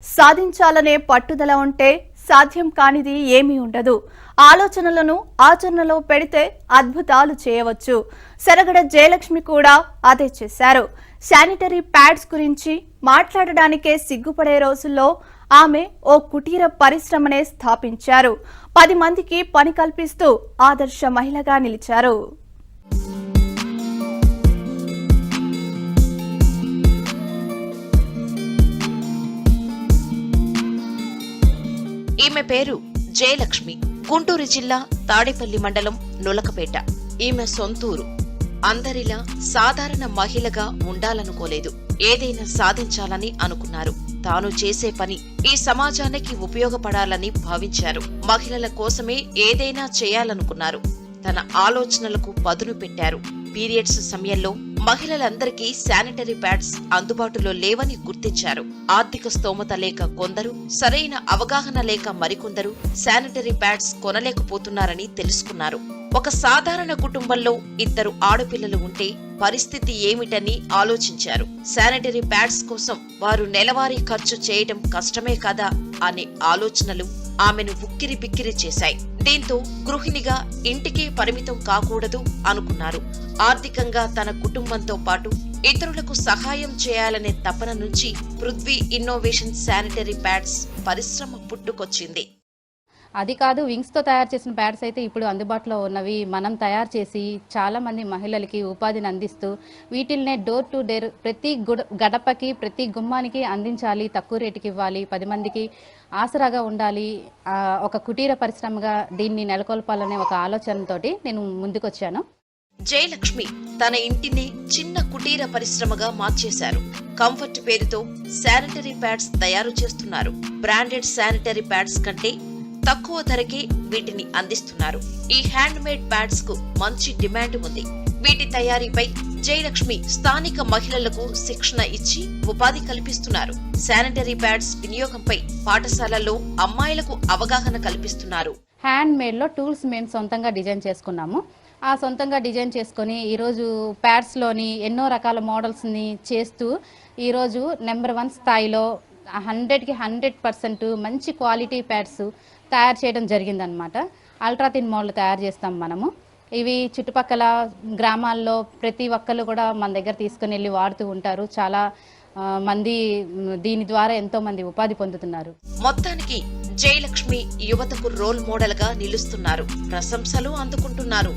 సాధించాలనే పట్టుదల ఉంటే సాధ్యం కానిది ఏమీ ఉండదు. ఆలోచనలను ఆచరణలో పెడితే అద్భుతాలు చేయవచ్చు. సరగడ జయలక్ష్మి కూడా అదే చేశారు. శానిటరీ ప్యాడ్స్ గురించి మాట్లాడడానికే సిగ్గుపడే రోజుల్లో ఆమె ఓ కుటీర పరిశ్రమనే స్థాపించారు. 10 మందికి పని కల్పిస్తూ ఆదర్శ మహిళగా నిలిచారు. ఈమె పేరు జయలక్ష్మి. గుంటూరు జిల్లా తాడేపల్లి మండలం నులకపేట ఈమె సొంతూరు. అందరిలా సాధారణ మహిళగా ఉండాలనుకోలేదు. ఏదైనా సాధించాలని అనుకున్నారు. తాను చేసే పని ఈ సమాజానికి ఉపయోగపడాలని భావించారు. మహిళల కోసమే ఏదైనా చేయాలనుకున్నారు. తన ఆలోచనలకు పదును పెట్టారు. పీరియడ్స్ సమయంలో మహిళలందరికీ శానిటరీ ప్యాడ్స్ అందుబాటులో లేవని గుర్తించారు. ఆర్థిక స్తోమత లేక కొందరు, సరైన అవగాహన లేక మరికొందరు శానిటరీ ప్యాడ్స్ కొనలేకపోతున్నారని తెలుసుకున్నారు. ఒక సాధారణ కుటుంబంలో 2 ఆడపిల్లలు ఉంటే పరిస్థితి ఏమిటని ఆలోచించారు. శానిటరీ ప్యాడ్స్ కోసం వారు నెలవారీ ఖర్చు చేయడం కష్టమే కదా అనే ఆలోచనలు ఆమెను ఉక్కిరి బిక్కిరి చేశాయి. దీంతో గృహిణిగా ఇంటికే పరిమితం కాకూడదు అనుకున్నారు. ఆర్థికంగా తన కుటుంబంతో పాటు ఇతరులకు సహాయం చేయాలనే తపన నుంచి పృథ్వీ ఇన్నోవేషన్ శానిటరీ ప్యాడ్స్ పరిశ్రమ పుట్టుకొచ్చింది. అది కాదు, వింగ్స్తో తయారు చేసిన ప్యాడ్స్ అయితే ఇప్పుడు అందుబాటులో ఉన్నవి. మనం తయారు చేసి చాలామంది మహిళలకి ఉపాధిని అందిస్తూ వీటిల్నే డోర్ టు డోర్ ప్రతి గడపకి ప్రతి గుమ్మానికి అందించాలి, తక్కువ రేటుకి ఇవ్వాలి, 10 మందికి ఆసరాగా ఉండాలి, ఒక కుటీర పరిశ్రమగా దీన్ని నెలకొల్పాలనే ఒక ఆలోచనతోటి నేను ముందుకొచ్చాను. జయలక్ష్మి తన ఇంటిని చిన్న కుటీర పరిశ్రమగా మార్చేశారు. కంఫర్ట్ పేరుతో శానిటరీ ప్యాడ్స్ తయారు చేస్తున్నారు. బ్రాండెడ్ శానిటరీ ప్యాడ్స్ కంటే తక్కువ ధరకే వీటిని అందిస్తున్నారు. ఈ హ్యాండ్ మేడ్ ప్యాడ్స్ కు మంచి డిమాండ్ ఉంది. వీటి తయారీపై జయలక్ష్మి స్థానిక మహిళలకు శిక్షణ ఇచ్చి ఉపాధి కల్పిస్తున్నారు. శానిటరీ ప్యాడ్స్ వినియోగంపై పాఠశాలల్లో అమ్మాయిలకు అవగాహన కల్పిస్తున్నారు. హ్యాండ్ మేడ్ లో టూల్స్ మేము సొంతంగా డిజైన్ చేసుకున్నాము. ఆ సొంతంగా డిజైన్ చేసుకొని ఈరోజు ప్యాడ్స్లోని ఎన్నో రకాల మోడల్స్ని చేస్తూ ఈరోజు నెంబర్ 1 స్థాయిలో 100కి 100% మంచి క్వాలిటీ ప్యాడ్స్ తయారు చేయడం జరిగిందనమాట. అల్ట్రా థిన్ మోడల్ తయారు చేస్తాం మనము. ఇవి చుట్టుపక్కల గ్రామాల్లో ప్రతి ఒక్కళ్ళు కూడా మన దగ్గర తీసుకుని వెళ్ళి వాడుతూ ఉంటారు. చాలా మంది దీని ద్వారా ఎంతో మంది ఉపాధి పొందుతున్నారు. మొత్తానికి జయలక్ష్మి యువతకు రోల్ మోడల్ గా నిలుస్తున్నారు. ప్రశంసలు అందుకుంటున్నారు.